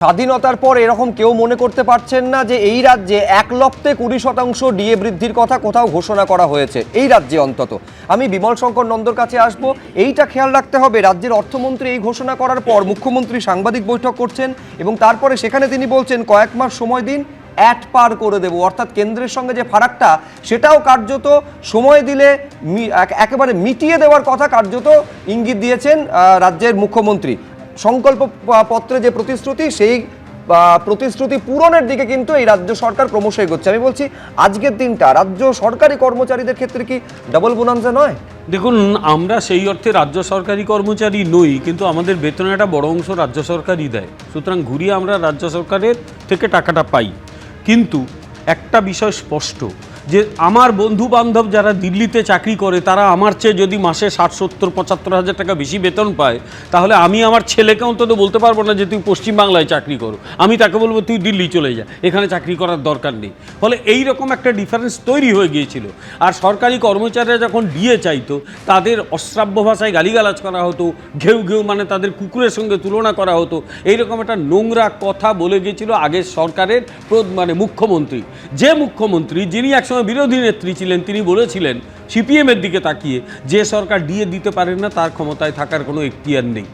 স্বাধীনতার পর এরকম কেউ মনে করতে পারছেন না যে এই রাজ্যে 1,20% ডিএ বৃদ্ধির কথা কোথাও ঘোষণা করা হয়েছে, এই রাজ্যে অন্তত। আমি বিমল শঙ্কর নন্দর কাছে আসবো। এইটা খেয়াল রাখতে হবে, রাজ্যের অর্থমন্ত্রী এই ঘোষণা করার পর মুখ্যমন্ত্রী সাংবাদিক বৈঠক করছেন এবং তারপরে সেখানে তিনি বলছেন কয়েক মাস সময় দিন, অ্যাট পার করে দেব। অর্থাৎ কেন্দ্রের সঙ্গে যে ফারাকটা সেটাও কার্যত সময় দিলে একেবারে মিটিয়ে দেওয়ার কথা কার্যত ইঙ্গিত দিয়েছেন রাজ্যের মুখ্যমন্ত্রী। সংকল্প পত্রে যে প্রতিশ্রুতি, সেই প্রতিশ্রুতি পূরণের দিকে কিন্তু এই রাজ্য সরকার ক্রমশ এগোচ্ছে। আমি বলছি আজকের দিনটা রাজ্য সরকারি কর্মচারীদের ক্ষেত্রে কি ডাবল বোনান্সা নয়? দেখুন, আমরা সেই অর্থে রাজ্য সরকারি কর্মচারী নই, কিন্তু আমাদের বেতনের একটা বড় অংশ রাজ্য সরকারই দেয়। সুতরাং ঘুরিয়ে আমরা রাজ্য সরকারের থেকে টাকাটা পাই। কিন্তু একটা বিষয় স্পষ্ট, যে আমার বন্ধু বান্ধব যারা দিল্লিতে চাকরি করে তারা আমার চেয়ে যদি মাসে 60-70-75 হাজার টাকা বেশি বেতন পায়, তাহলে আমি আমার ছেলেকে অন্তত বলতে পারবো না যে তুই পশ্চিমবাংলায় চাকরি করো, আমি তাকে বলবো তুই দিল্লি চলে যা, এখানে চাকরি করার দরকার নেই। ফলে এই রকম একটা ডিফারেন্স তৈরি হয়ে গিয়েছিল। আর সরকারি কর্মচারীরা যখন ডিএ চাইতো, তাদের অশ্রাব্য ভাষায় গালিগালাজ করা হতো, ঘেউ ঘেউ মানে তাদের কুকুরের সঙ্গে তুলনা করা হতো। এইরকম একটা নোংরা কথা বলে গিয়েছিল আগের সরকারের মুখ্যমন্ত্রী। যে মুখ্যমন্ত্রী যিনি একসময় বিরোধী নেত্রী ছিলেন, তিনি বলেছিলেন সিপিএমের দিকে তাকিয়ে, যে সরকার ডিএ দিতে পারেন না তার ক্ষমতায় থাকার কোনো এখতিয়ার নেই।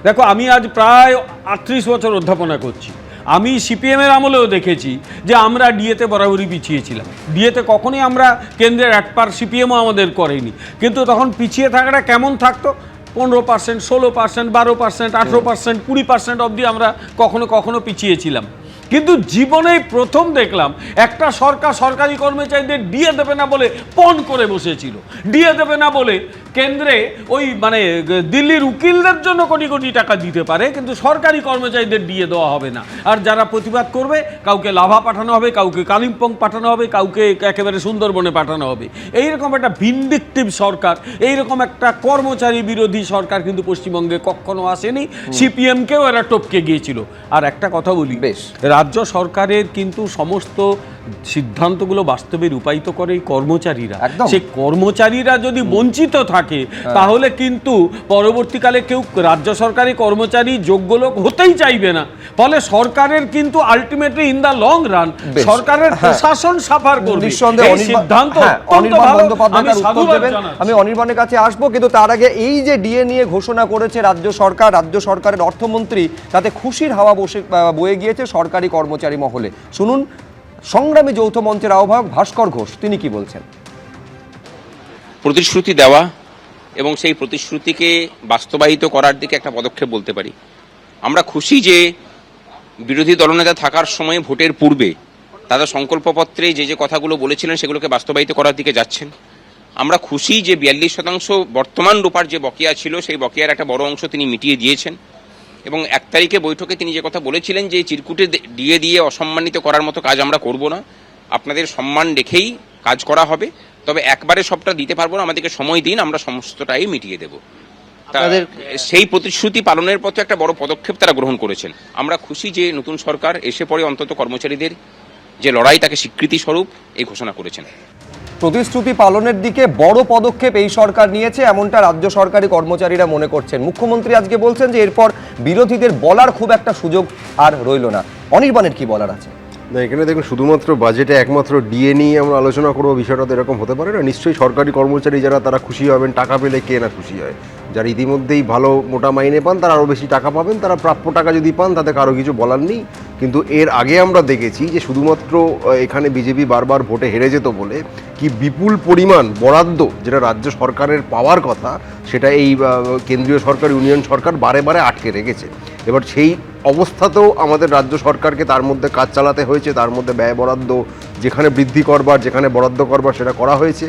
দেখো, আমি আজ প্রায় 38 বছর অধ্যাপনা করছি। আমি সিপিএমের আমলেও দেখেছি যে আমরা ডিএতে বরাবরই পিছিয়ে ছিলাম। ডিএতে কখনোই আমরা কেন্দ্রের 1% সিপিএমও আমাদের করেনি, কিন্তু তখন পিছিয়ে থাকাটা কেমন থাকতো, 15%, 16%, 12%, 18%, 20% অবধি আমরা কখনো কখনো পিছিয়েছিলাম। কিন্তু জীবনেই প্রথম দেখলাম একটা সরকার সরকারি কর্মচারীদের ডিএ দেবে না বলে পণ করে বসেছিল। ডিএ দেবে না বলে কেন্দ্রে ওই দিল্লির উকিলদের জন্য কোটি কোটি টাকা দিতে পারে, কিন্তু সরকারি কর্মচারীদের ডিএ দেওয়া হবে না। আর যারা প্রতিবাদ করবে, কাউকে লাভা পাঠানো হবে, কাউকে কালিম্পং পাঠানো হবে, কাউকে একেবারে সুন্দরবনে পাঠানো হবে। এইরকম একটা ভিন্ডিকটিভ সরকার, এইরকম একটা কর্মচারী বিরোধী সরকার কিন্তু পশ্চিমবঙ্গে কখনো আসেনি। সিপিএমকেও এরা টপকে গিয়েছিল। আর একটা কথা বলি, বেশ, রাজ্য সরকারের কিন্তু সমস্ত সিদ্ধান্তগুলো বাস্তবে রূপায়িত করে এই কর্মচারীরা। সেই কর্মচারীরা যদি বঞ্চিত থাকে, তাহলে কিন্তু পরবর্তীকালে কেউ রাজ্য সরকারি কর্মচারী যোগ্য লোক হতেই চাইবে না। ফলে সরকারের কিন্তু ultimately in the long run সরকারের প্রশাসন সাফার করবে। এই সিদ্ধান্ত আমি অনির্বাণের কাছে আসবো, কিন্তু তার আগে এই যে ডিএ নিয়ে ঘোষণা করেছে রাজ্য সরকার, রাজ্য সরকারের অর্থমন্ত্রী, তাতে খুশির হাওয়া বয়ে গিয়েছে সরকারি কর্মচারী মহলে। শুনুন সংগ্রামী যৌথ মঞ্চের আহ্বায়ক ভাস্কর ঘোষ তিনি কি বলছেন। প্রতিশ্রুতি দেওয়া এবং সেই প্রতিশ্রুতিকে বাস্তবায়িত করার দিকে একটা পদক্ষেপ বলতে পারি। আমরা খুশি যে বিরোধী দলনেতা থাকার সময় ভোটের পূর্বে তারা সংকল্পপত্রে যে যে কথাগুলো বলেছিলেন সেগুলোকে বাস্তবায়িত করার দিকে যাচ্ছেন। আমরা খুশি যে 42% বর্তমান রূপার যে বকেয়া ছিল, সেই বকেয়ার একটা বড় অংশ তিনি মিটিয়ে দিয়েছেন। এবং 1 তারিখে বৈঠকে তিনি যে কথা বলেছিলেন যে চিরকুটে ডিএ দিয়ে অসম্মানিত করার মতো কাজ আমরা করব না, আপনাদের সম্মান রেখেই কাজ করা হবে, তবে একবারে সবটা দিতে পারবো না, আমাদেরকে সময় দিন, আমরা সমস্তটাই মিটিয়ে দেব। তাদের সেই প্রতিশ্রুতি পালনের পথে একটা বড় পদক্ষেপ তারা গ্রহণ করেছেন। আমরা খুশি যে নতুন সরকার এসে পরে অন্তত কর্মচারীদের যে লড়াই তাকে স্বীকৃতি স্বরূপ এই ঘোষণা করেছেন। প্রতিশ্রুতি পালনের দিকে বড় পদক্ষেপ এই সরকার নিয়েছে, এমনটা রাজ্য সরকারি কর্মচারীরা মনে করছেন। মুখ্যমন্ত্রী আজকে বলছেন যে এরপর বিরোধীদের বলার খুব একটা সুযোগ আর রইল না। অনির্বাণের কি বলার আছে? না, এখানে দেখুন, শুধুমাত্র বাজেটে একমাত্র ডিএ নিয়ে আমরা আলোচনা করবো, বিষয়টা তো এরকম হতে পারে না। নিশ্চয়ই সরকারি কর্মচারী যারা, তারা খুশি হবেন। টাকা পেলে কে না খুশি হয়? যারা ইতিমধ্যেই ভালো মোটা মাইনে পান তারা আরও বেশি টাকা পাবেন, তারা প্রাপ্য টাকা যদি পান তাতে কারো কিছু বলার নেই। কিন্তু এর আগে আমরা দেখেছি যে শুধুমাত্র এখানে বিজেপি বারবার ভোটে হেরে যেত বলে কি বিপুল পরিমাণ বরাদ্দ যেটা রাজ্য সরকারের পাওয়ার কথা, সেটা এই কেন্দ্রীয় সরকার, ইউনিয়ন সরকার বারে বারে আটকে রেখেছে। এবার সেই অবস্থাতেও আমাদের রাজ্য সরকারকে তার মধ্যে কাজ চালাতে হয়েছে, তার মধ্যে ব্যয় বরাদ্দ যেখানে বৃদ্ধি করবার, যেখানে বরাদ্দ করবার সেটা করা হয়েছে।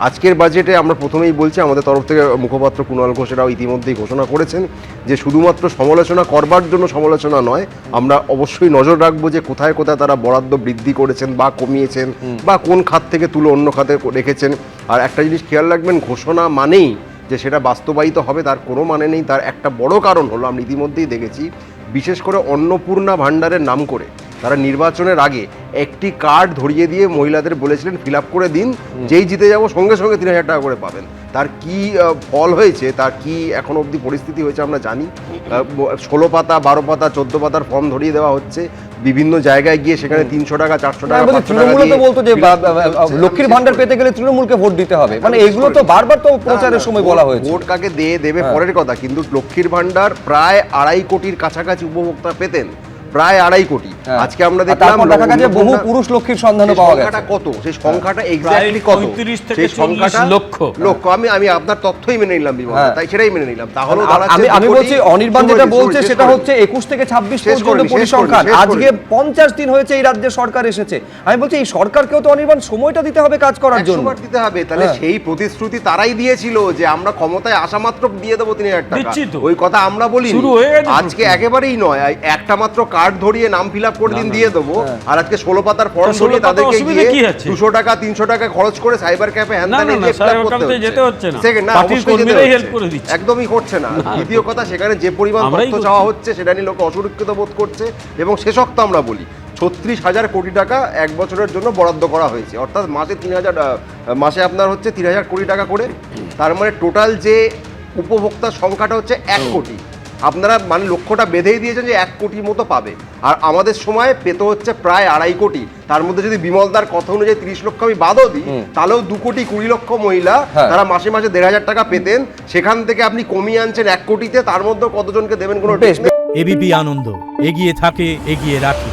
আজকের বাজেটে আমরা প্রথমেই বলছি, আমাদের তরফ থেকে মুখপাত্র কুণাল ঘোষেরাও ইতিমধ্যেই ঘোষণা করেছেন যে শুধুমাত্র সমালোচনা করবার জন্য সমালোচনা নয়, আমরা অবশ্যই নজর রাখবো যে কোথায় কোথায় তারা বরাদ্দ বৃদ্ধি করেছেন বা কমিয়েছেন, বা কোন খাত থেকে তুলে অন্য খাতে রেখেছেন। আর একটা জিনিস খেয়াল রাখবেন, ঘোষণা মানেই যে সেটা বাস্তবায়িত হবে তার কোনো মানে নেই। তার একটা বড় কারণ হলো, আমরা ইতিমধ্যেই দেখেছি, বিশেষ করে অন্নপূর্ণা ভাণ্ডারের নাম করে তারা নির্বাচনের আগে একটি কার্ড ধরিয়ে দিয়ে মহিলাদের বলেছিলেন ফিল আপ করে দিন, যেই জিতে যাব সঙ্গে সঙ্গে 3,000 টাকা করে পাবেন। তার কি ফল হয়েছে, তার কি এখন অবধি পরিস্থিতি হয়েছে আমরা জানি। 16 পাতা 12 পাতা 14 পাতার ফর্ম ধরিয়ে দেওয়া হচ্ছে, বিভিন্ন জায়গায় গিয়ে সেখানে 300 টাকা 400 টাকা 500 টাকা তৃণমূল তো দিয়ে বলতো যে লক্ষ্মীর ভান্ডার পেতে গেলে তৃণমূলকে ভোট দিতে হবে, মানে এগুলো তো বারবার তো প্রচারের সময় বলা হয়েছে। ভোট কাকে দেবে পরের কথা, কিন্তু লক্ষ্মীর ভান্ডার প্রায় 2.5 কোটির কাছাকাছি উপভোক্তা পেতেন, প্রায় 2.5 কোটি। আজকে আমরা দেখলাম দেখা গেছে বহু পুরুষ লক্ষ্মীর সন্ধানও পাওয়া গেছে। সংখ্যাটা কত, সেই সংখ্যাটা এক্স্যাক্টলি কত, 35 থেকে সেই সংখ্যাটা 40 লক্ষ। আমি আপনার তথ্যই মেনে নিলাম বিমল, তাই সেটাই মেনে নিলাম। তাহলে আমি বলছি অনির্বাণ যেটা বলছে সেটা হচ্ছে 21 থেকে 26 পর্যন্ত পরিসংখ্যান। আজকে 50 দিন হয়েছে এই রাজ্যে সরকার এসেছে। আমি বলছি এই সরকারকেও তো অনির্বাণ সময়টা দিতে হবে কাজ করার জন্য। 100 বার দিতে হবে। তাহলে সেই প্রতিশ্রুতি তারাই দিয়েছিল যে আমরা ক্ষমতায় আসা মাত্র দিয়ে দেবো 3,000 টাকা, দিচ্ছি তো। ওই কথা আমরা বলি শুরু হয়ে গেছে আজকে একেবারেই নয়। একটা মাত্র কার্ড ধরিয়ে নাম ফিল আপ করে দিন দিয়ে দেবো, আর আজকে 16 পাতার ফর্ম ধরিয়ে তাদেরকে গিয়ে 200 টাকা 300 টাকা খরচ করে সাইবার ক্যাফে হ্যান ত্যান গিয়ে ফিল আপ করতে যেতে হচ্ছে না। সেকেন্ড না, পার্টির অবশ্যই যেতে কর্মীরাই হচ্ছে। হেল্প করে দিচ্ছে। একদমই করছে না। দ্বিতীয় কথা, সেখানে যে পরিমাণ আমরাই তথ্য করছি। চাওয়া হচ্ছে সেটা নিয়ে লোক অসুরক্ষিত বোধ করছে। এবং শেষোক্ত আমরা বলি 36,000 কোটি টাকা এক বছরের জন্য বরাদ্দ করা হয়েছে, অর্থাৎ মাসে আপনার হচ্ছে 3,000 কোটি টাকা করে। তার মানে টোটাল যে উপভোক্তার সংখ্যাটা হচ্ছে 1 কোটি। আপনারা মানে লক্ষ্যটা বেঁধেই দিয়েছেন যে 1 কোটির মতো পাবে, আর আমাদের সময় পেতে হচ্ছে প্রায় 2.5 কোটি। তার মধ্যে যদি বিমলদার কথা অনুযায়ী 30 লক্ষ আমি বাদও দিই, তাহলেও 2 কোটি 20 লক্ষ মহিলা তারা মাসে মাসে 1,500 টাকা পেতেন। সেখান থেকে আপনি কমিয়ে আনছেন 1 কোটিতে, তার মধ্যে কতজনকে দেবেন কোনো ঠিক নেই। এবিপি আনন্দ এগিয়ে থাকে, এগিয়ে রাখে।